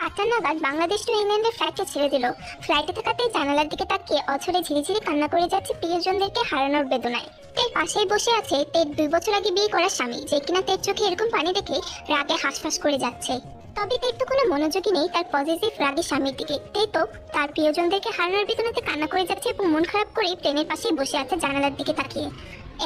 8টা নাগাদ বাংলাদেশ টু ইংল্যান্ডের ফ্লাইটটা ছেড়ে দিল। ফ্লাইটে থাকাতেই জানালার দিকে তাকিয়ে অঝরে ঝিরিঝিরি কান্না করে যাচ্ছে প্রিয়জনদেরকে হারানোর বেদনায়। তের পাশেই বসে আছে তের 2 বছর আগে বিয়ে করা স্বামী, যে কিনা তের চোখে এরকম পানি দেখে রাগে হাঁসফাঁস করে যাচ্ছে। তবে তের তো কোনো মনোযোগই নেই তার পজিটিভ রাগী স্বামীর দিকে। তেই তো তার প্রিয়জনদেরকে হারানোর বেদনাতে কান্না করে যাচ্ছে এবং মন খারাপ করে প্লেনের পাশেই বসে আছে জানালার দিকে তাকিয়ে।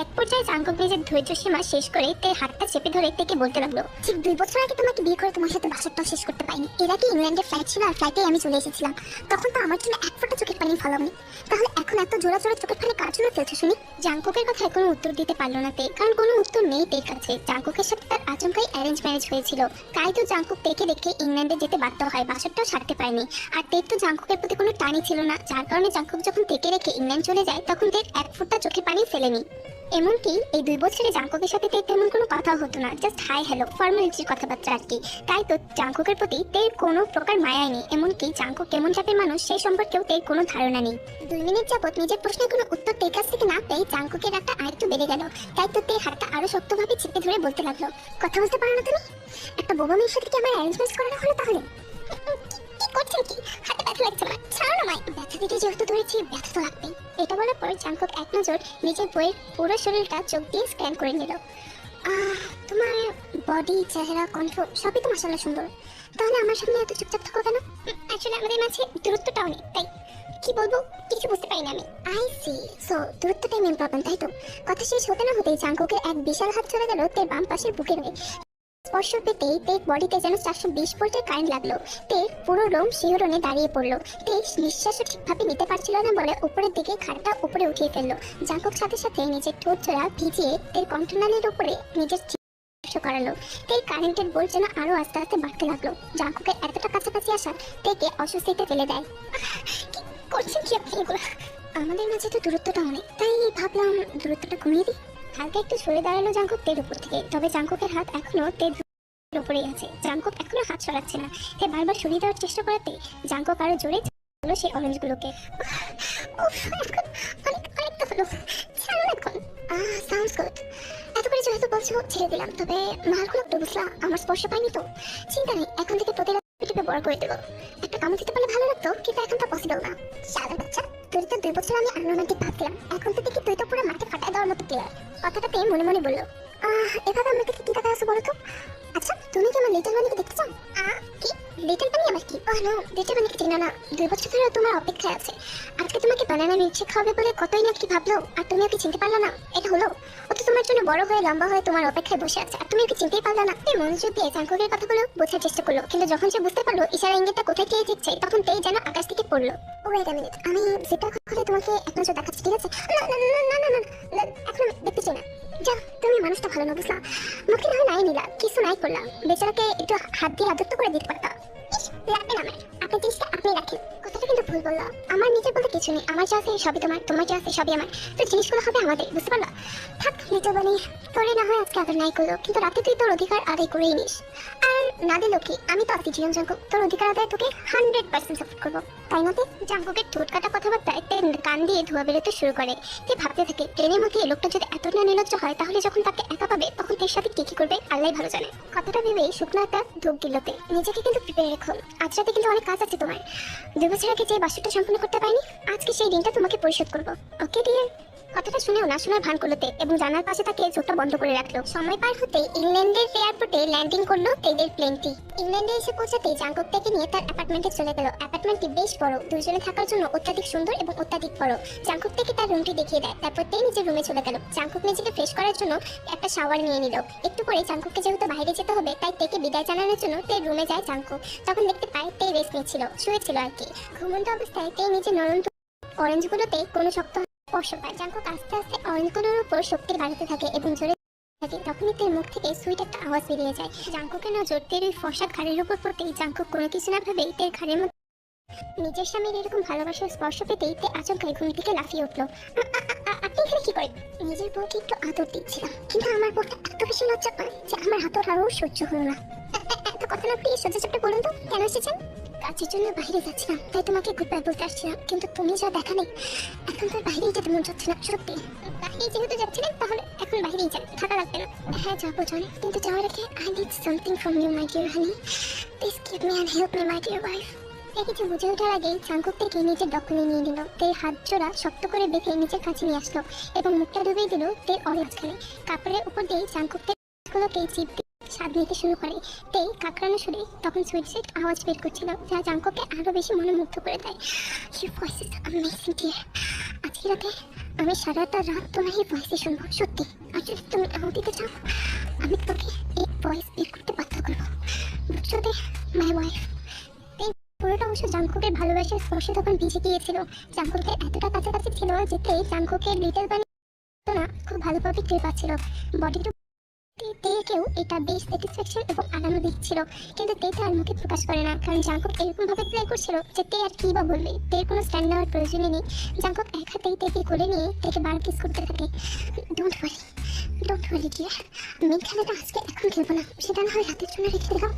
এক পর্যায়ে জাঙ্কুক নিজের ধৈর্য সীমা শেষ করে তের হাতটা চেপে ধরে তেকে বলতে লাগলো, ঠিক 2 বছর আগে তোমাকে বিয়ে করে তোমার সাথে বাসরটাও শেষ করতে পারিনি। এর আগে ইংল্যান্ডের ফ্লাইট ছিল আর ফ্লাইটে আমি চলে এসেছিলাম। তখন তো আমার জন্য এক ফোঁটা চোখের পানি ফলাওনি, তাহলে এখন এত জোড়া জোড়া চোখের পানি কার জন্য ফেলছো শুনি? জাঙ্কুকের কথায় কোনো উত্তর দিতে পারলো না তে, কারণ কোনো উত্তর নেই তের কাছে। জাঙ্কুকের সাথে তার আচমকাই অ্যারেঞ্জ ম্যারেজ হয়েছিল, তাই তো জাঙ্কুক তেকে দেখে ইংল্যান্ডে যেতে বাধ্য হয়, বাসরটাও ছাড়তে পারেনি। আর তের তো জাঙ্কুকের প্রতি কোনো টানই ছিল না, যার কারণে জাঙ্কুক যখন তেকে রেখে ইংল্যান্ড চলে যায় তখন তের এক ফোঁটা চোখের পানি ফেলেনি। এমনকি এই 2 বছরে জাঙ্কুকের সাথে তের তেমন কোনো কথা হতো না, জাস্ট হাই হ্যালো ফর্মালিটির কথাবার্তা আর কি। তাই তো জাঙ্কুকের প্রতি তের কোনো প্রকার মায়াই নেই। এমনকি জাঙ্কুক কেমন টাইপের মানুষ সেই সম্পর্কেও তের কোনো ধারণা নেই। 2 মিনিট যাবত নিজের প্রশ্নের কোনো উত্তর তের কাছ থেকে না পেয়ে জাঙ্কুকের রাগটা আরেকটু বেড়ে গেল। তাই তো তের হাতটা আরো শক্তভাবে চেপে ধরে বলতে লাগলো, কথা বলতে পারো না তুমি? একটা বোবা মেয়ের সাথে কি আমার অ্যারেঞ্জমেন্ট করানো হলো তাহলে? কি করছেন কি? হাতে ব্যথা লাগছে আমার, ছাড়ো না মাই। ব্যথা দিতে যেহেতু ধরেছি ব্যথা তো লাগবেই। এটা বলার পর জাঙ্কুক এক নজর নিজের বইয়ের পুরো শরীরটা চোখ দিয়ে স্ক্যান করে নিল। তোমার বডি, চেহারা, কণ্ঠ সবই তো মাশাআল্লাহ সুন্দর, তাহলে আমার সামনে এত চুপচাপ থাকো কেন? আসলে আমাদের মাঝে দূরত্বটা অনেক, তাই কি বলবো কিছু বুঝতে পারি না আমি। আই সি, সো দূরত্বটাই মেন প্রবলেম, তাই তো? কথা শেষ হতে না হতেই জাঙ্কুকের এক বিশাল হাত চলে গেল তের বাম পাশের বুকের হয়ে। স্পর্শ পেতেই তের বডিতে যেন 420 ভোল্টের কারেন্ট লাগলো। তের পুরো লোম শিহরণে দাঁড়িয়ে পড়লো। তের নিঃশ্বাসও ঠিকভাবে নিতে পারছিল না বলে উপরের দিকে ঘাড়টা উপরে উঠিয়ে ফেললো। জাঙ্কুক সাথে সাথে নিজের ঠোঁট জোড়া ভিজিয়ে তের কণ্ঠনালীর উপরে নিজের স্পর্শ করালো। তের কারেন্টের বোল্ট যেন আরো আস্তে আস্তে বাড়তে লাগলো। জাঙ্কুকের এতটা কাছাকাছি আসা তেকে অস্বস্তিতে ফেলে দেয়। কি করছেন কি আপনি এগুলো? আমাদের মাঝে তো দূরত্বটা অনেক, তাই ভাবলাম দূরত্বটা কমিয়ে দিই। হালকা একটু সরে দাঁড়ালো জাঙ্কুক তের উপর থেকে, তবে জাঙ্কুকের হাত এখনো তের উপরেই আছে। জাঙ্কুক এখনো হাত সরাচ্ছে না। তে বারবার সরিয়ে দেওয়ার চেষ্টা করাতে জাঙ্কুক আরো জোরে হলো সেই অরেঞ্জগুলোকে। অনেকটা হলো, ছাড়ো না এখন। Sounds good. এত করে যেহেতু বলছো ছেড়ে দিলাম, তবে মালগুলো একটু বুঝলা আমার স্পর্শ পাইনি তো। চিন্তা নেই, এখন থেকে প্রতিটা টিপে বড় করে দেবো। একটা কামড় দিতে পারলে ভালো লাগতো, কিন্তু এখন তো পসিবল না। শালার বাচ্চা, তুই তো 2 বছর আমি আনরোমান্টিক ভাবছিলাম, এখন তো দেখি তুই তো পুরো মাঠে ফাটায় দেওয়ার মতো প্লেয়ার। কথাটাতে মনে মনে বললো, এভাবে আমাকে কি টাকা আছে বলো তো? আচ্ছা, তুমি কি আমার লিটল বানিকে দেখতে চাও? কি লিটল বানি আবার কি? নো, লিটল বানিকে চিনো না? 2 বছর ধরে তোমার অপেক্ষায় আছে। আজকে তোমাকে বানানা মিল্কশেক খাওয়াবে বলে কতই না কি ভাবলো, আর তুমি ওকে চিনতে পারলে না। এটা হলো, ও তো তোমার জন্য বড় হয়ে লম্বা হয়ে তোমার অপেক্ষায় বসে আছে, আর তুমি ওকে চিনতেই পারলে না। এই মনোযোগ দিয়ে জাঙ্কুকের কথাগুলো বোঝার চেষ্টা করলো, কিন্তু যখন সে বুঝতে পারলো ইশারা ইঙ্গিতটা কোথায় কে দিচ্ছে, তখন তেই যেন আকাশ থেকে পড়লো। ওয়েট আ মিনিট, আমি যেটা করে তোমাকে এক নজর দেখাচ্ছি, ঠিক আছে? না, এখন দেখতে চাই না। যা, তুমি মানুষটা ভালো না, বুঝলা? মুখে না নাই নিলা, কিছু নাই করলাম, বেচারাকে একটু হাত দিয়ে আদর করে দিতে পারতা। লাগবে না আমার, আপনার জিনিসটা আপনি রাখেন। কথাটা কিন্তু ভুল বললাম, আমার নিজের বলতে কিছু নেই। আমার যা আছে সবই তোমার, তোমার যা আছে সবই আমার, তো জিনিসগুলো হবে আমাদের, বুঝতে পারলা? থাক লিটল বানি, তোরে না হয় আজকে আদর নাই করলো, কিন্তু রাতে তুই তোর অধিকার আদায় করেই নিস। আর না দিল কি, আমি তো আছি জীবন জাঙ্কুক, তোর অধিকার আদায় তোকে 100% সাপোর্ট করবো, তাই না? জাঙ্কুকের ঠোঁট কাটা কথাবার্তায় কান দিয়ে ধোয়া বেরোতে শুরু করে। তে ভাবতে থাকে, ট্রেনের মধ্যে এই লোকটা যদি এত না নির্লজ্জ হয়, তাহলে যখন তাকে একা পাবে তখন তার সাথে কি করবে আল্লাহ ভালো জানে। কথাটা ভেবেই শুকনো একটা ধূপ দিলতে। নিজেকে কিন্তু প্রিপেয়ার রেখো, আজ রাতে কিন্তু অনেক কাজ আছে তোমার। 2 বছর আগে যে বাসরটা সম্পূর্ণ করতে পারিনি, আজকে সেই দিনটা তোমাকে পরিশোধ করবো, ওকে ডিয়ার? কথাটা শুনেও না শোনার ভান করলো তে, এবং জানার পাশে তাকে চোখটা বন্ধ করে রাখলো। সময় পার হতে ইংল্যান্ডের এয়ারপোর্টে ল্যান্ডিং করলো তেদের প্লেনটি। ইংল্যান্ডে এসে পৌঁছাতে জাঙ্কুক থেকে নিয়ে তার অ্যাপার্টমেন্টে চলে গেল। অ্যাপার্টমেন্টটি বেশ বড়, দুজনে থাকার জন্য অত্যাধিক সুন্দর এবং অত্যাধিক বড়। জাঙ্কুক থেকে তার রুমটি দেখিয়ে দেয়, তারপর তে নিজের রুমে চলে গেল। জাঙ্কুক নিজেকে ফ্রেশ করার জন্য একটা শাওয়ার নিয়ে নিল। একটু পরে জাঙ্কুককে যেহেতু বাইরে যেতে হবে, তাই তেকে বিদায় জানানোর জন্য তে রুমে যায় জাঙ্কুক। তখন দেখতে পায় তে রেস্ট নিচ্ছিল, শুয়েছিল আর কি। ঘুমন্ত অবস্থায় তে নিজের নরম অরেঞ্জগুলোতে কোনো শক্ত স্পর্শ পায়। জাঙ্কুক আস্তে আস্তে অরেঞ্জগুলোর উপর শক্তি বাড়াতে থাকে এবং জোরে থাকে। তখনই তের মুখ থেকে সুইট একটা আওয়াজ বেরিয়ে যায়। জাঙ্কুকের নজর তের ওই ফর্সা ঘাড়ের উপর পড়তেই জাঙ্কুক কোনো কিছু না ভেবেই তের ঘাড়ের মধ্যে নিজের স্বামীর এরকম ভালোবাসার স্পর্শ পেতেই তে আচমকাই ঘুম থেকে লাফিয়ে উঠলো। আপনি এখানে কি করেন? নিজের বউকে একটু আদর দিচ্ছিলাম, কিন্তু আমার বউটা এত বেশি লজ্জা পায় যে আমার হাতও আরও সহ্য হলো না। এত কথা না প্লিজ সহ্য চাপটা বলুন তো, কেন এসেছেন? কাজের জন্য বাইরে যাচ্ছিলাম, তাই তোমাকে গুড বাই বলতে আসছিলাম, কিন্তু তুমি যা দেখা নেই, এখন তো বাইরেই যেতে মন যাচ্ছে না। সত্যি বাইরে যেহেতু যাচ্ছিলেন, তাহলে এখন বাইরেই যান, থাকা লাগবে না। হ্যাঁ যাবো জানি, কিন্তু যাওয়ার আগে I need something from you my dear honey. Please give me and help me my dear wife. কিছু বুঝে ওঠার আগেই চাঙ্কুক থেকে নিজের দখলে নিয়ে নিল। তের হাত জোড়া শক্ত করে বেঁধে নিজের কাছে নিয়ে আসলো এবং মুখটা ডুবিয়ে দিল তের অরাজখানে। কাপড়ের উপর দিয়ে চাঙ্কুক গুলোকে চিপ দিয়ে স্বাদ নিতে শুরু করে। তে কাকড়ানো সুরে তখন সুইট সুইট আওয়াজ বের করছিল, যা জাঙ্কুককে আরো বেশি মনোমুগ্ধ করে দেয়। Your voice is amazing dear. আজকে রাতে আমি সারাটা রাত তোমার এই ভয়েসে শুনবো, সত্যি। আর যদি তুমি নাও দিতে চাও, আমি তোমাকে এই ভয়েস বের করতে বাধ্য করবো, বুঝছো তে, মাই ওয়াইফ। পুরোটা অবশ্য জাঙ্কুকের ভালোবাসার স্পর্শ তখন ভিজে গিয়েছিল। জাঙ্কুকের এতটা কাছাকাছি ছিল যেতে জাঙ্কুকের লিটল বানি না খুব ভালোভাবে টের পাচ্ছিল। বডিটা কেউ এটা বেশ স্যাটিসফ্যাকশন এবং আনন্দ দিচ্ছিল, কিন্তু তে তার মুখে প্রকাশ করে না, কারণ জাঙ্কুক এরকম ভাবে প্লে করছিল যে তে আর কি বা বলবে। তের কোনো স্ট্যান্ড নেওয়ার প্রয়োজনই নেই। জাঙ্কুক এক হাতেই তেকে কোলে নিয়ে তেকে বার কিস করতে থাকে। ডোন্ট ওয়ারি ডিয়ার, মেন খেলাটা আজকে এখন খেলবো না, সেটা না হয় রাতের জন্য রেখে দিলাম।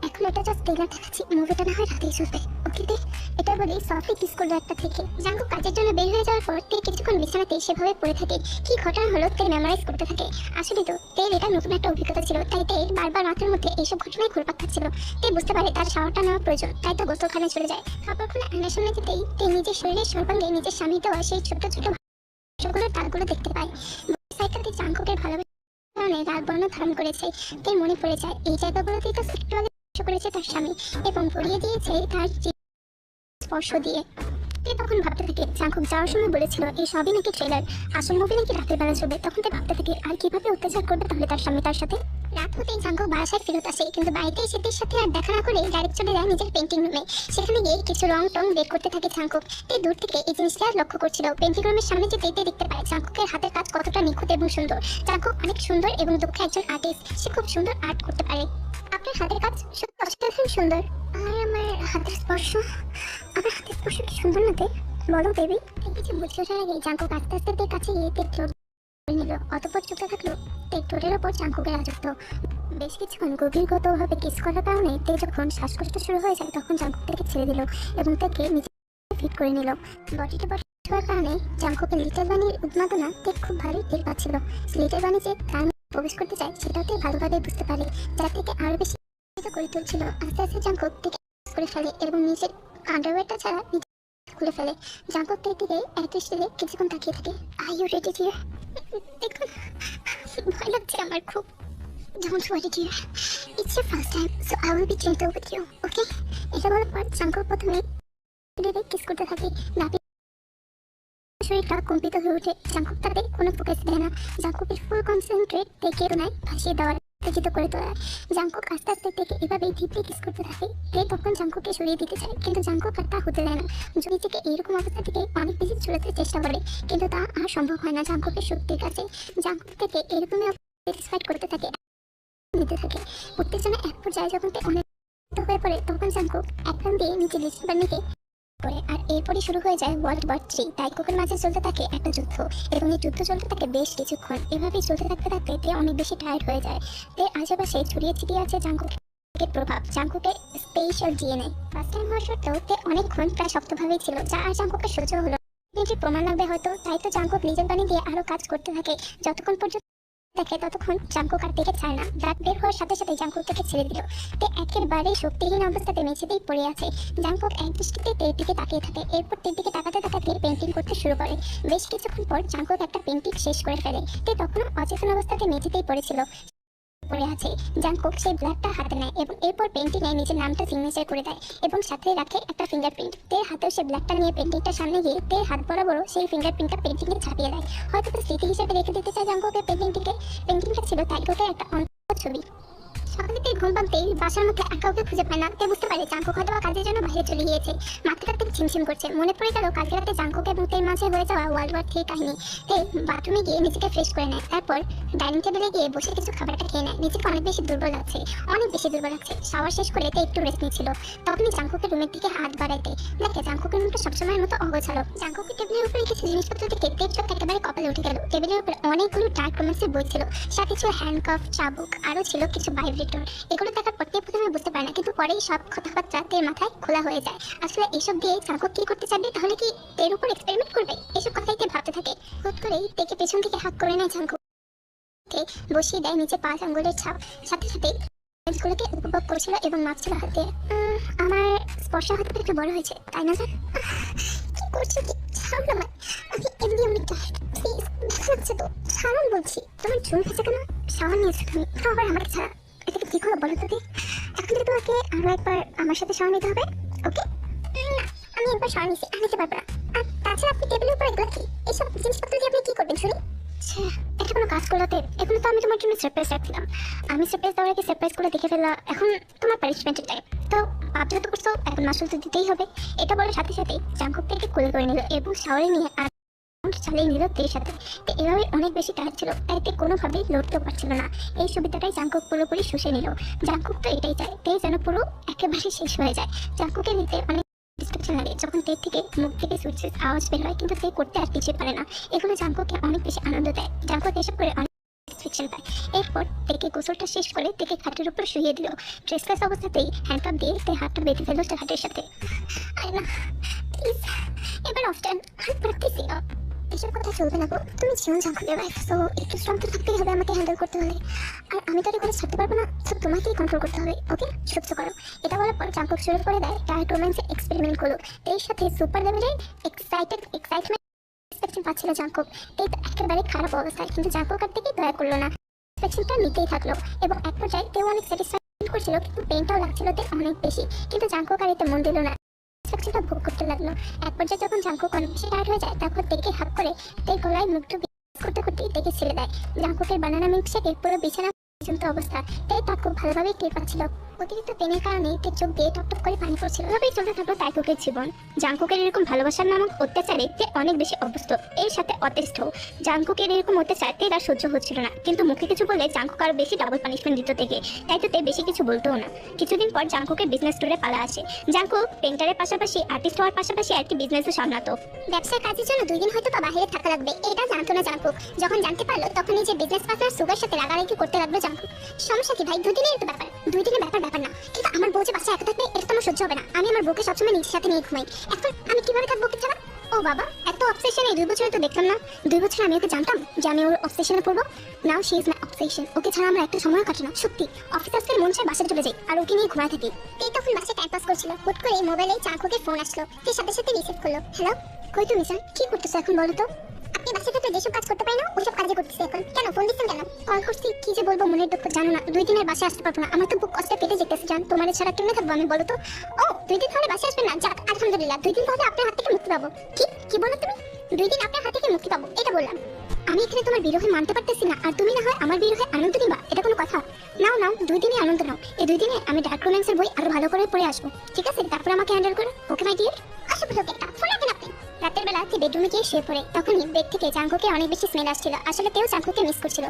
এখন এটা জাস্ট ট্রেলার দেখাচ্ছি, মুভিটা না হয় রাতেই চলবে, ওকে তে? এটা বলেই সফটলি কিস করলো একটা থেকে। জাঙ্কুক কাজের জন্য বের হয়ে যাওয়ার পর তে কিছুক্ষণ বিছানাতে সেভাবে পড়ে থাকে। কি ঘটনা হলো তে মেমোরাইজ করতে থাকে। আসলে তো তের এটা নতুন একটা অভিজ্ঞতা ছিল, তাই তের বারবার মাথার মধ্যে এইসব ঘটনায় ঘুরপাক খাচ্ছিল। তে বুঝতে পারে তার শাওয়ারটা নেওয়া প্রয়োজন, তাই তো গোসলখানায় চলে যায়। কাপড় খুলে আয়নার সামনে যেতেই তে নিজের শরীরের সর্বাঙ্গে নিজের স্বামী দেওয়া সেই ছোট ছোট সেগুলোর দাগগুলো দেখতে পায়। সাইকেলটি জাঙ্কুকের ভালোবাসার কারণে রাগ বর্ণ ধারণ করেছে। তে মনে পড়ে যায় এই জায়গাগুলোতেই তো সেক্সুয়ালি করেছে তার স্বামী এবং ভরিয়ে দিয়েছে তার স্পর্শ দিয়ে। তে তখন ভাবতে থাকে জাঙ্কুক যাওয়ার সময় বলেছিল এই সবই নাকি ট্রেলার, আসল মুভি নাকি রাতের বেলা চলবে। তখন তে ভাবতে থাকে আর কিভাবে অত্যাচার করবে তাহলে তার স্বামী তার সাথে। রাত হতেই জাঙ্কুক বাসায় ফেরত আসে, কিন্তু বাড়িতে এসে তের সাথে আর দেখা না করে ডাইরেক্ট চলে যায় নিজের পেন্টিং রুমে। সেখানে গিয়ে কিছু রং টং বের করতে থাকে জাঙ্কুক। তে দূর থেকে এই জিনিসটা লক্ষ্য করছিল। পেন্টিং রুমের সামনে যে তে দেখতে পায় জাঙ্কুকের হাতের কাজ কতটা নিখুঁত এবং সুন্দর। জাঙ্কুক অনেক সুন্দর এবং দক্ষ একজন আর্টিস্ট, সে খুব সুন্দর আর্ট করতে পারে। আপনার হাতের কাজ সত্যি অসাধারণ সুন্দর। আর আমার হাতের স্পর্শ কি সুন্দর না তে? বলো বেবি। কিছু বুঝতে ওঠার আগে জাঙ্কুক আস্তে আস্তে তের কাছে গিয়ে তের ঠোঁট নিল। অতঃপর চুপে থাকলো। তের ঠোঁটের ওপর জাঙ্কুকের রাজত্ব। বেশ কিছুক্ষণ গভীরগতভাবে কিস করার কারণে তে যখন শ্বাসকষ্ট শুরু হয়ে যায় তখন জাঙ্কুক থেকে ছেড়ে দিল এবং তাকে নিজে ফিট করে নিল। বডিটা হওয়ার কারণে জাঙ্কুকের লিটল বানির উন্মাদনা তে খুব ভালোই টের পাচ্ছিল। লিটল বানি যে তার প্রবেশ করতে চায় সেটাও তে ভালোভাবে বুঝতে পারে, যা থেকে আরো বেশি করে তুলছিল। আস্তে আস্তে জাঙ্কুক থেকে করে ফেলে এবং নিজের আন্ডারওয়্যারটা ছাড়া খুলে ফেলে। জাঙ্কুক তের দিকে একদৃষ্টিতে কিছুক্ষণ তাকিয়ে থাকে। Are you ready dear? দেখুন, ভয় লাগছে আমার খুব। Don't worry dear, it's your first time, so I will be gentle with you, okay? এটা বলার পর জাঙ্কুক প্রথমে কিস করতে থাকে। নাপি শরীরটা কম্পিত হয়ে ওঠে। জাঙ্কুক তাতে কোনো ফোকাস দেয় না। জাঙ্কুকের ফুল কনসেন্ট্রেট থেকে কোনায় ভাসিয়ে দেওয়ার উত্তেজিত করে তোলায়। জাঙ্কুক আস্তে আস্তে থেকে এভাবেই ডিপলি কিস করতে থাকে। তে তখন জাঙ্কুককে সরিয়ে দিতে চায়, কিন্তু জাঙ্কুক আর তা হতে দেয় না। নিজেকে এইরকম অবস্থা থেকে অনেক বেশি ছুড়াতে চেষ্টা করে, কিন্তু তা আর সম্ভব হয় না জাঙ্কুকের শক্তির কাছে। জাঙ্কুক থেকে এরকমই স্যাটিসফাইড করতে থাকে, দিতে থাকে। উত্তেজনা এক পর্যায়ে যখন তে অনেক হয়ে পড়ে তখন জাঙ্কুক এক প্রাণ দিয়ে নিচে লিস্ট বানিয়ে করে। আর এরপরই শুরু হয়ে যায় ওয়ার্ল্ড ওয়ার 3। দাইকোকের মাঝে চলতে থাকে একটা যুদ্ধ এবং এই যুদ্ধ চলতে থাকে বেশ কিছুক্ষণ। এভাবেই চলতে থাকতে থাকতে তে অনেক বেশি টায়ার্ড হয়ে যায়। তে আশেপাশে ছড়িয়ে ছিটিয়ে আছে জাঙ্কুকের প্রভাব, জাঙ্কুকের স্পেশাল ডিএনএ। ফার্স্ট টাইম হওয়ার সত্ত্বেও তে অনেকক্ষণ প্রায় শক্তভাবেই ছিল, যা আর জাঙ্কুকের সহ্য হলো। এটি প্রমাণ লাগবে হয়তো, তাই তো জাঙ্কুক লিজেন্ড বানি দিয়ে আরো কাজ করতে থাকে। যতক্ষণ পর্যন্ত দেখে ততক্ষণ জাঙ্কুক আর দেখে চায় না। ব্লাড বের হওয়ার সাথে সাথে জাঙ্কুক থেকে ছেড়ে দিল। তে একেবারে শক্তিহীন অবস্থাতে মেঝেতেই পড়ে আছে। জাঙ্কুক এক দৃষ্টিতে তের দিকে তাকিয়ে থাকে। এরপর তের দিকে তাকাতে তাকাতে পেন্টিং করতে শুরু করে। বেশ কিছুক্ষণ পর জাঙ্কুক একটা পেন্টিং শেষ করে ফেলে। তে তখনও অচেতন অবস্থাতে মেঝেতেই পড়ে আছে। জাঙ্কুক সেই ব্লাডটা হাতে নেয় এবং এরপর পেন্টিংয়ে নিজের নামটা সিগনেচার করে দেয় এবং সাথে রাখে একটা ফিঙ্গারপ্রিন্ট। তের হাতেও সেই ব্লাডটা নিয়ে পেন্টিংটার সামনে গিয়ে তের হাত বরাবরও সেই ফিঙ্গারপ্রিন্টটা পেন্টিংয়ে ছাপিয়ে দেয়। হয়তো স্মৃতি হিসেবে রেখে দিতে চায় জাঙ্কুকের পেন্টিংটা ছিল তাইকোকের একটা অন্ধ ছবি। সকালে তে ঘুম ভাঙতেই বাসার মধ্যে কাউকে খুঁজে পায় না। তে বুঝতে পারে জাঙ্কুক হয়তো কাজের জন্য বাইরে চলে গিয়েছে। মাথাটা তে ঝিমঝিম করছে। মনে পড়ে গেল কালকে রাতে জাঙ্কুক এবং তের মাঝে হয়ে যাওয়া ওয়ার্ল্ড ওয়ার 3 কাহিনী। তে বাথরুমে গিয়ে নিজেকে ফ্রেশ করে নেয়। তারপর ডাইনিং টেবিলে গিয়ে বসে কিছু খাবারটা খেয়ে নেয়। নিজেকে অনেক বেশি দুর্বল লাগছে। শাওয়ার শেষ করে তে একটু রেস্ট নিচ্ছিল। তখনই জাঙ্কুকের রুমের দিকে হাত বাড়াইতে দেখে জাঙ্কুকের রুমটা সবসময়ের মতো অগোছালো। জাঙ্কুকের টেবিলের উপরে কিছু জিনিসপত্র দেখে তের চোখ একেবারে কপালে উঠে গেল। টেবিলের উপরে অনেকগুলো ডার্ক রোম্যান্সের বই ছিল, সাথে ছিল হ্যান্ডকাফ, চাবুক, আরও ছিল কিছু ভাইব্রেটর। এগুলো দেখার পর তে প্রথমে বুঝতে পারে না, কিন্তু পরেই সব কথাবার্তা তের মাথায় খোলা হয়ে যায়। আসলে এইসব দিয়ে জাঙ্কুক কি করতে চাইবে? তাহলে কি তের উপর এক্সপেরিমেন্ট করবে? এসব কথাই তে ভাবতে থাকে। হুট করেই তেকে পেছন থেকে হাত করে নেয় জাঙ্কুক, বসিয়ে দেয় নিচে 5 আঙ্গুলের ছাপ। সাথে সাথে গুলোকে উপভোগ করছিল এবং মাপছিল হাত দিয়ে। আমার স্পর্শ হাত থেকে একটু বড় হয়েছে, তাই না স্যার? কি করছো কি? ছাড়ো না ভাই, আমি এমনি এমনি টায়ার্ড, প্লিজ। ব্যথা লাগছে তো, ছাড়ো বলছি। তোমার চুল ভেজে কেন? শাওয়ার নিয়েছো তুমি, তাও আবার আমাকে ছাড়া। এটাকে কি করে বলো তো? এখন থেকে তোমাকে আরো একবার আমার সাথে শাওয়ার নিতে হবে, ওকে? না, আমি একবার শাওয়ার নিয়েছি, আমি নিতে পারবো না। আর তাছাড়া আপনি টেবিলের উপর এগুলো কি? এইসব জিনিসপত্র দিয়ে আপনি কি করবেন শুনি? এটা কোনো কাজ করলাতে? এগুলো তো আমি তোমার জন্য সারপ্রাইজ রাখছিলাম। আমি সারপ্রাইজ দেওয়ার আগে সারপ্রাইজ করে দেখে ফেলা এখন তোমার পানিশমেন্টের টাইম। তো পাপ যেহেতু করছো, এখন মাসুল তো দিতেই হবে। এটা বলার সাথে সাথে জাঙ্কুক থেকে কোলে করে নিল এবং শাওয়ারে নিয়ে আর চালিয়ে নিল তের সাথে। তো এভাবে অনেক বেশি টায়ার্ড ছিল, তাইতে কোনোভাবেই লড়তেও পারছিল না। এই সুবিধাটাই জাঙ্কুক পুরোপুরি শুষে নিল। জাঙ্কুক তো এটাই চায়, তে যেন পুরো একেবারে শেষ হয়ে যায়। জাঙ্কুকে নিতে অনেক ডিস্ট্রাকশন লাগে, যখন তে থেকে মুখ থেকে সুইচেস আওয়াজ বের হয়, কিন্তু তে করতে আর কিছুই পারে না। এগুলো জাঙ্কুকে অনেক বেশি আনন্দ দেয়। জাঙ্কুক এসব করে অনেক ডিস্ট্রাকশন পায়। এরপর তেকে গোসলটা শেষ করে তেকে খাটের উপর শুয়ে দিল। ড্রেসলেস অবস্থাতেই হ্যান্ডকাপ দিয়ে তে হাতটা বেঁধে ফেলল খাটের সাথে। আরে না, প্লিজ এবার অফ টাইম, আমি পারতেছি না। এসব কথা চলবে না গো, তুমি জীবন জাঙ্কুকের ওয়াইফ, সো একটু স্ট্রং তো থাকতেই হবে, আমাকে হ্যান্ডেল করতে হলে। আর আমি তো এগুলো ছাড়তে পারবো না, সব তোমাকেই কন্ট্রোল করতে হবে, ওকে? সহ্য করো। এটা বলার পর জাঙ্কুক শুরু করে দেয় ডায়েট রোম্যান্সে এক্সপেরিমেন্ট করলো। এর সাথে সুপার লেভেলের এক্সাইটমেন্ট পাচ্ছিল জাঙ্কুক। এই তো একেবারে খারাপ অবস্থায়, কিন্তু জাঙ্কুক আর থেকে দয়া করলো না, স্যাটিসফ্যাকশনটা নিতেই থাকলো। এবং এক পর্যায়ে তেও অনেক স্যাটিসফ্যাকশন করছিল, কিন্তু পেনটাও লাগছিল তে অনেক বেশি। কিন্তু জাঙ্কুক আর এতে মন দিল না, স্যাটিসফ্যাকশনটা ভোগ করতে লাগলো। এক পর্যায়ে যখন জাঙ্কুক অনেক বেশি টায়ার্ড হয়ে যায়, তখন তেকে হাত করে তের গলায় মুখটা করতে করতে তেকে ছেড়ে দেয়। জাঙ্কুকের বানানা মিল্কশেকের পুরো বিছানা পর্যন্ত অবস্থা তাই তা খুব ভালোভাবেই টের পাচ্ছিল। অতিরিক্ত পেনের কারণে তের চোখ দিয়ে টপটপ করে পানি পড়ছিল। এভাবেই চলতে থাকলো তাইকুকের জীবন। জাঙ্কুকের এরকম ভালোবাসার নামক অত্যাচারে তে অনেক বেশি অভ্যস্ত, এর সাথে অতিষ্ঠ। জাঙ্কুকের এরকম অত্যাচার তে তার সহ্য হচ্ছিল না, কিন্তু মুখে কিছু বললে জাঙ্কুক আরো বেশি ডাবল পানিশমেন্ট দিত থেকে, তাই তো তে বেশি কিছু বলতোও না। কিছুদিন পর জাঙ্কুকের বিজনেস ট্যুরে পালা আসে। জাঙ্কুক পেন্টারের পাশাপাশি আর্টিস্ট হওয়ার পাশাপাশি একটি বিজনেসও সামলাতো। ব্যবসার কাজের জন্য 2 দিন হয়তো বা বাইরে থাকা লাগবে, এটা জানতো না জাঙ্কুক। যখন জানতে পারলো, তখন এই যে বিজনেস পার্টনার সুগার সাথে রাগারাগি করতে লাগলো জাঙ্কুক। সমস্যা কি ভাই, 2 দিনের তো ব্যাপার, 2 দিনের ব্যাপার না। কিন্তু আমার বউ যে বাচ্চা একা থাকবে, এটা তো আমার সহ্য হবে না। আমি আমার বউকে সবসময় নিজের সাথে নিয়ে ঘুমাই, এখন আমি কিভাবে থাকবো কি ছাড়া? ও বাবা, এত অবসেশন এই 2 বছরে তো দেখলাম না। 2 বছর আমি ওকে জানতাম যে আমি ওর অবসেশনে পড়বো। Now she is my obsession. ওকে ছাড়া আমরা একটা সময় কাটে না, সত্যি। অফিসে মন চায় বাসায় চলে যাই আর ওকে নিয়ে ঘুমায় থাকি। এই তখন বাসায় টাইম পাস করছিল, হুট করে মোবাইলে জাঙ্কুকের ফোন আসলো। সে সাথে সাথে রিসিভ করলো। হ্যালো, কই তুমি স্যার? কি করতেছো এখন বলো তো? আপনি বাসায় থাকলে যেসব কাজ করতে পারি না, ওইসব কাজে করতেছি এখন। কেন ফোন দিচ্ছেন কেন? কল করছি, কি যে বলবো মনের দুঃখ জানো না। 2 দিনের বাসায় আসতে পারবো না, আমার তো বুক কষ্টে পেটে যেতেছে জান। তোমার ছাড়া কেমনে থাকবো আমি বলো তো? ও 2 দিন তাহলে বাসায় আসবেন না? যাক আলহামদুলিল্লাহ, 2 দিন তাহলে আপনার হাত থেকে মুক্তি পাবো। কি বলো তুমি? 2 দিন আপনার হাত থেকে মুক্তি পাবো, এটা বললাম। আমি এখানে তোমার বিরহে মানতে পারতেছি না, আর তুমি না হয় আমার বিরহে আনন্দ নিবা, এটা কোনো কথা? নাও 2 দিনই আনন্দ নাও। এই 2 দিনে আমি ডার্ক রোম্যান্সের বই আরো ভালো করে পড়ে আসবো, ঠিক আছে? তারপর আমাকে হ্যান্ডেল করো, ওকে মাই ডিয়ার? আসো বলো একটা ফোন রাখেন আপনি। রাতের বেলা তে বেডরুমে গিয়ে শুয়ে পড়ে। তখনই বেড থেকে জাঙ্কুকে অনেক বেশি স্মেল আসছিল। আসলে তেও জাঙ্কুকে মিস করছিল।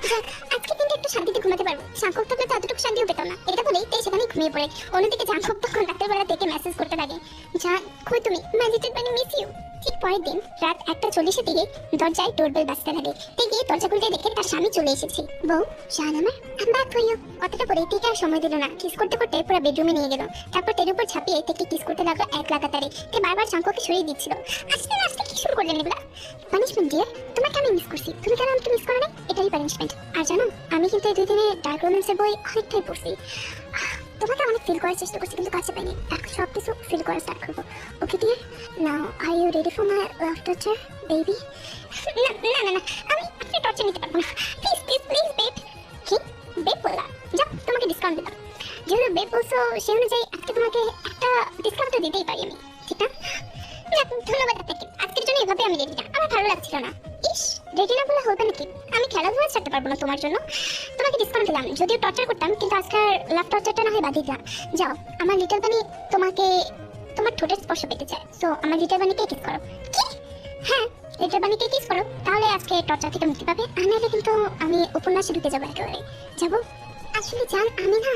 যাক, আজকে কিন্তু একটু শান্তিতে ঘুমাতে পারবো। জাঙ্কুক থাকলে তো এতটুকু শান্তিও পেতাম না। এটা বলেই তে সেখানেই ঘুমিয়ে পড়ে। অন্যদিকে জাঙ্কুক তখন রাতের বেলা থেকে মেসেজ করতে লাগে, জান কই তুমি, ম্যাজিটেড বানি মিস ইউ। ঠিক পরের দিন রাত 1:40 দিকে দরজায় ডোরবেল বাজতে লাগে। তে গিয়ে দরজা খুলতে দেখে তার স্বামী চলে এসেছে। বউ, শান আমার, আই ব্যাক ফর ইউ। কথাটা বলে তে আর সময় দিল না, কিস করতে করতে পুরো বেডরুমে নিয়ে গেল। তারপর তের উপর ঝাঁপিয়ে তেকে কিস করতে লাগলো এক লাগাতারে। তে বারবার জাঙ্কুককে সরিয়ে দিচ্ছিল। আজকে কি শুরু করলেন এগুলা? পানিশমেন্ট দিয়ে তোমাকে আমি মিস করছি, তুমি কেন আমাকে মিস করো না? এটাই পানিশমেন্ট। আর জানো, আমি কিন্তু এই 2 দিনে ডার্ক রোম্যান্সের বই অনেকটাই পড়ছি। তোমাকে অনেক ফিল করার চেষ্টা করছি, কিন্তু কাছে পাইনি। এখন সব কিছু ফিল করা স্টার্ট করবো, okay dear? Now are you ready for my love torture baby? না, আমি আপনি টর্চার নিতে পারবো না। Please babe. কি বেব বললা? যাও, তোমাকে ডিসকাউন্ট দিলাম। যেহেতু বেব বলছো, সে অনুযায়ী আজকে তোমাকে একটা ডিসকাউন্ট তো দিতেই পারি আমি, ঠিক না? ধন্যবাদ আপনাকে। আজকের জন্য এভাবে আমি রেডি না, আমার ভালো লাগছিল না। ইস, রেডি না বলে হবে নাকি? আমি খেলাধুলা ছাড়তে পারবো না তোমার জন্য। তোমাকে ডিসকাউন্ট দিলাম, যদিও টর্চার করতাম, কিন্তু আজকের লাভ টর্চারটা না হয় বাদ দিলাম। যাও, আমার লিটল বানি তোমাকে তোমার ঠোঁটের স্পর্শ পেতে চায়, সো আমার লিটল বানিকে কিস করো। কি? হ্যাঁ, লিটল বানিকে কিস করো, তাহলে আজকে টর্চার থেকে মুক্তি পাবে। আর নাহলে কিন্তু আমি উপন্যাসে ঢুকে যাবো, একেবারে যাবো। আসলে জান, আমি না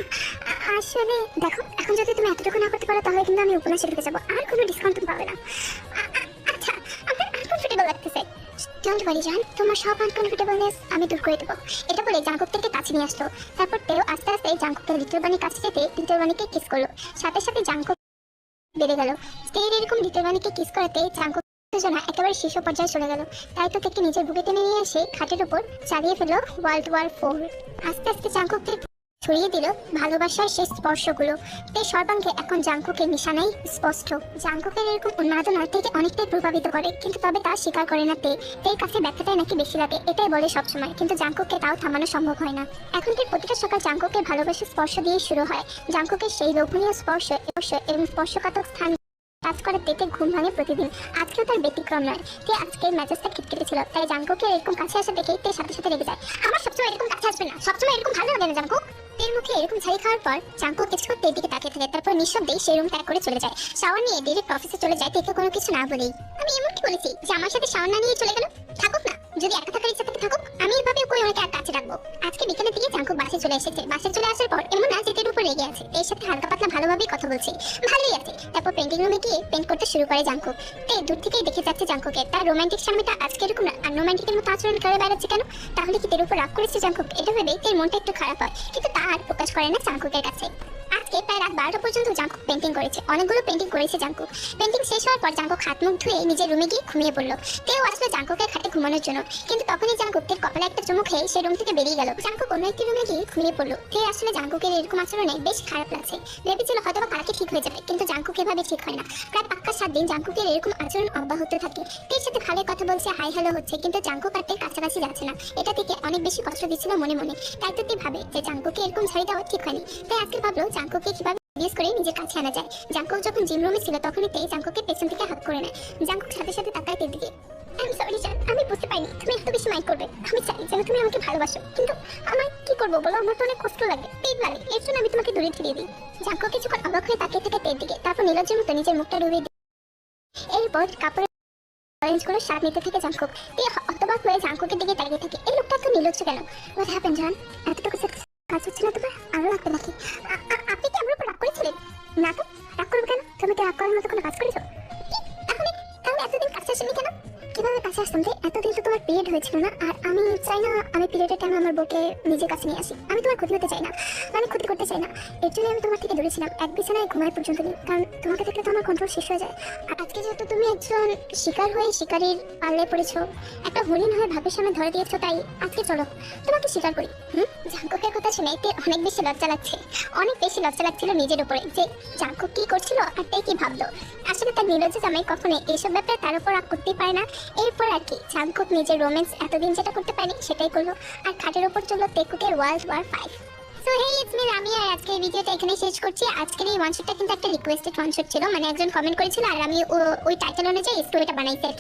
আসলে দেখো, এখন যদি তুমি এতটুকু না করতে পারো, তাহলে কিন্তু আমি উপন্যাসে ঢুকে যাবো, আর কোনো ডিসকাউন্ট তুমি পাবে না। আচ্ছা, আমার আনকমফোর্টেবল লাগতেছে। ডোন্ট ওয়ারি জান, তোমার সব আনকমফোর্টেবলনেস আমি দূর করে দেবো। এটা বলে জাঙ্কুক থেকে কাছে নিয়ে আসলো। তারপর তেও আস্তে আস্তে জাঙ্কুকের লিটল বানির কাছে যেতে লিটল বানিকে কিস করলো। সাথে সাথে জাঙ্কুক বেড়ে গেল। তের এরকম লিটল বানিকে কিস করাতে জাঙ্কুক উত্তেজনা একেবারে শীর্ষ পর্যায়ে চলে গেল। তাই তো থেকে নিজের বুকে টেনে নিয়ে এসে খাটের উপর চালিয়ে ফেললো ওয়ার্ল্ড ওয়ার 4। আস্তে আস্তে জাঙ্কুককে ছড়িয়ে দিল ভালোবাসার সেই স্পর্শগুলো। তাই সর্বাঙ্গে এখন জাঙ্কুকের নিশানাই স্পষ্ট। জাঙ্কুকের এরকম উন্মাদনা থেকে অনেকটাই প্রভাবিত করে, কিন্তু তবে তা স্বীকার করে না তের কাছে ব্যথাটাই নাকি বেশি লাগে, এটাই বলে সবসময়, কিন্তু জাঙ্কুককে তাও থামানো সম্ভব হয় না। এখন থেকে প্রতিটা সকাল জাঙ্কুকের ভালোবাসার স্পর্শ দিয়ে শুরু হয়। জাঙ্কুকের সেই লোভনীয় স্পর্শ এবং স্পর্শকাতক স্থান কাজ করে তেতে ঘুম ভাঙে প্রতিদিন। আজকেও তার ব্যতিক্রম নয়। তে আজকে মেজাজটা খিটখিটে ছিল, তাই জাঙ্কুকে এরকম কাছে আসা দেখে তে সাথে সাথে রেগে যায়। আমার সবসময় এরকম কাছে আসবে না, সবসময় এরকম ভালো লাগে না জাঙ্কুক। তের মুখে এরকম ছাই খাওয়ার পর জাঙ্কুক কিছুক্ষণ তের দিকে তাকিয়ে থাকে, তারপর নিঃশব্দে সেই রুম ত্যাগ করে চলে যায়। শাওয়ার নিয়ে ডিরেক্ট অফিসে চলে যায়, তেকে কোনো কিছু না বলেই। আমি এমন কি বলেছি যে আমার সাথে শাওয়ার না নিয়ে চলে গেল? থাকুক না, যদি একা থাকার ইচ্ছা থাকে থাকুক, আমি এভাবে কই ওনাকে আর কাছে রাখবো। আজকে বিকেলের দিকে জাঙ্কুক বাসে চলে এসেছে। বাসে চলে আসার পর এমন না যে তের উপর রেগে আছে, এর সাথে হালকা পাতলা ভালোভাবেই কথা বলছে, ভালোই আছে। তারপর পেন্টিং রুমে গিয়ে পেন্ট করতে শুরু করে জাঙ্কুক। তে দূর থেকেই দেখে যাচ্ছে জাঙ্কুকে তার রোমান্টিক স্বামীটা আজকে এরকম আনরোমান্টিকের মতো আচরণ করে বেড়াচ্ছে কেন? তাহলে কি তের উপর রাগ করেছে জাঙ্কুক? এটা ভেবে তের মনটা একটু খারাপ হয়, কিন্তু তা আর প্রকাশ করে না জাঙ্কুকের কাছে। আজকে প্রায় রাত 12টা পর্যন্ত জাঙ্কুক পেন্টিং করেছে, অনেকগুলো পেন্টিং করেছে জাঙ্কুক। পেন্টিং শেষ হওয়ার পর জাঙ্কুক হাত মুখ ধুয়ে নিজের রুমে গিয়ে ঘুমিয়ে পড়লো। তেও আসলে জাঙ্কুকের খাটে ঘুমানোর জন্য, কিন্তু তখনই জাঙ্কুক তের কপালে একটা চুমু খেয়ে সে রুম থেকে বেরিয়ে গেল। জাঙ্কুক অন্য একটি রুমে গিয়ে ঘুমিয়ে পড়লো। তে আসলে জাঙ্কুকের এরকম আচরণে বেশ খারাপ লাগছে, ভেবেছিল হয়তো বা কালকে ঠিক হয়ে যাবে, কিন্তু জাঙ্কুক এভাবে ঠিক হয় না। প্রায় পাক্কা 7 দিন জাঙ্কুকের এরকম আচরণ অব্যাহত থাকে। তের সাথে ভালো কথা বলছে, হাই হ্যালো হচ্ছে, কিন্তু জাঙ্কুক আর তের কাছাকাছি যাচ্ছে না। এটা থেকে অনেক বেশি কষ্ট দিচ্ছিল মনে মনে। তাই তো তে ভাবে যে জাঙ্কুকে এরকম ছাড়ি দেওয়া ঠিক হয়নি। তাই আজকে ভাবলো জাঙ্কুকে কিভাবে বিয়ে করে নিজের কাছে আনা যায়। জাঙ্কুক যখন জিম রুমে ছিল তখনই তে জাঙ্কুকের পেছন থেকে হাত করে নেয়। জাঙ্কুক সাথে সাথে তাকায় তের দিকে। আই সরি জান, আমি বুঝতে পারিনি তুমি এত বেশি মাইন্ড করবে। আমি চাই যেন তুমি আমাকে ভালোবাসো, কিন্তু আমার কি করবো বলো, আমার তো অনেক কষ্ট লাগে, পেট লাগে, এর জন্য আমি তোমাকে দূরে ঠেলিয়ে দিই। জাঙ্কুক কিছুক্ষণ অবাক হয়ে তাকিয়ে থাকে তের দিকে, তারপর নীলজ্জের মতো নিজের মুখটা ডুবিয়ে দিই। এরপর কাপড়ের অরেঞ্জ করে স্বাদ নিতে থেকে জাঙ্কুক। তে হতবাক হয়ে জাঙ্কুকের দিকে তাকিয়ে থাকে। এই লোকটা তো নীলজ্জ কেন? হোয়াট হ্যাপেন জান? এতটুকু কাজ হচ্ছে না তোমার? আরো লাগবে নাকি? আপনি কি আমার উপর রাগ করেছিলেন? না তো, রাগ করবে কেন? তুমি কি রাগ করার মতো কোনো কাজ করেছো? তাহলে তাহলে এতদিন কাছে আসেনি কেন? কিভাবে কাছে আসতাম? যে এতদিন তো তোমার পিরিয়ড হয়েছিল না, আর আমি চাই না আমি পিরিয়ডের টাইমে আমার বউকে নিজের কাছে নিয়ে আসি। আমি তোমার ক্ষতি হতে চাই না, মানে ক্ষতি করতে চাই না। এর জন্য আমি তোমার থেকে দূরে ছিলাম, এক বিছানায় ঘুমায় পর্যন্ত নেই, কারণ তোমাকে দেখলে তো আমার কন্ট্রোল শেষ হয়ে যায়। আর আজকে যেহেতু তুমি একজন শিকার হয়ে শিকারীর পাল্লে পড়েছো, একটা হরিণ হয়ে ভাবের সামনে ধরে দিয়েছো, তাই আজকে চলো তোমাকে শিকার করি। জাঙ্কুকের কথা শুনে তে অনেক বেশি লজ্জা লাগছে, অনেক বেশি লজ্জা লাগছিল নিজের উপরে, যে জাঙ্কুক কি করছিল আর তে কি ভাবলো। আসলে তার নীলজ্জ জামাই কখনো এইসব ব্যাপারে তার উপর রাগ করতেই পারে না। এরপর আর কি জাঙ্কুক নিজের রোম্যান্স এতদিন যেটা করতে পারেনি সেটাই করলো, আর খাটের উপর চললো তেকুকের world war 5। So hey it's me Rami, আর আজকের এই ভিডিওটা এখানে শেষ করছি। আজকের এই ওয়ান শটটা কিন্তু একটা রিকোয়েস্টেড ওয়ান শট ছিল, মানে একজন কমেন্ট করেছিল আর আমি ওই টাইটেল অনুযায়ী স্টোরিটা বানাইছি আর কি।